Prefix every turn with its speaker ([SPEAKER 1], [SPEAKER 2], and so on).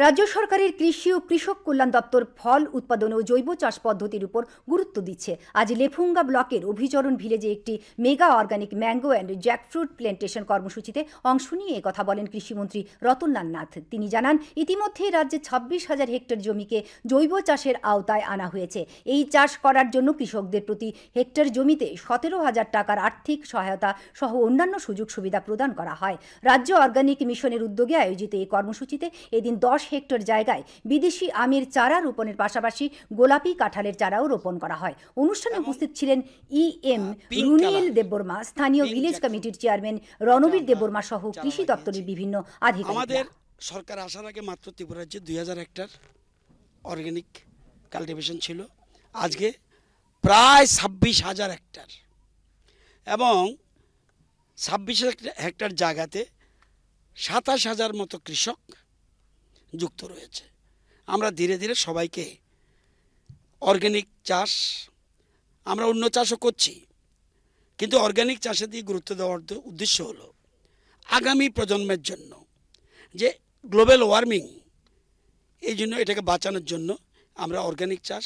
[SPEAKER 1] রাজ্য সরকারের কৃষি ও কৃষক কল্যাণ দপ্তর ফল উৎপাদন ও জৈব চাষ পদ্ধতির উপর গুরুত্ব দিচ্ছে। আজ লেফুঙ্গা ব্লকের অভিচরণ ভিলেজে একটি mega organic mango and jackfruit plantation কর্মসূচিতে অংশ নিয়ে কথা বলেন কৃষিমন্ত্রী রতনলাল নাথ। তিনি জানান, ইতিমধ্যে রাজ্যে 26,000 হেক্টর জমিকে জৈব চাষের আওতায় আনা হয়েছে। এই চাষ করার জন্য কৃষকদের প্রতি হেক্টর জমিতে 17,000 টাকার আর্থিক সহায়তা সহ অন্যান্য সুযোগ সুবিধা প্রদান করা হয়। রাজ্য অর্গানিক মিশনের উদ্যোগে আয়োজিত এই কর্মসূচিতে এদিন 10 হেক্টর জায়গায় বিদেশি আমের চারা রোপণের পাশাপাশি গোলাপি কাঁঠালের চারাও রোপণ করা হয়। অনুষ্ঠানে উপস্থিত ছিলেন ইএম রুনিল দেববর্মা, স্থানীয় ভিলেজ কমিটির চেয়ারম্যান রণবীর দেববর্মা সহ কৃষি দপ্তরের বিভিন্ন আধিকারিক।
[SPEAKER 2] আমাদের সরকার আসার আগে মাত্র ত্রিপুরা রাজ্যে 2000 হেক্টর অর্গানিক কাল্টিভেশন ছিল, আজকে প্রায় 26,000 হেক্টর এবং 26 হেক্টর জায়গাতে 27,000 মতো কৃষক যুক্ত রয়েছে। আমরা ধীরে ধীরে সবাইকে অর্গানিক চাষ, আমরা অন্য চাষও করছি, কিন্তু অর্গানিক চাষের দিকে গুরুত্ব দেওয়ার উদ্দেশ্য হলো আগামী প্রজন্মের জন্য যে গ্লোবাল ওয়ার্মিং, এই জন্য এটাকে বাঁচানোর জন্য আমরা অর্গানিক চাষ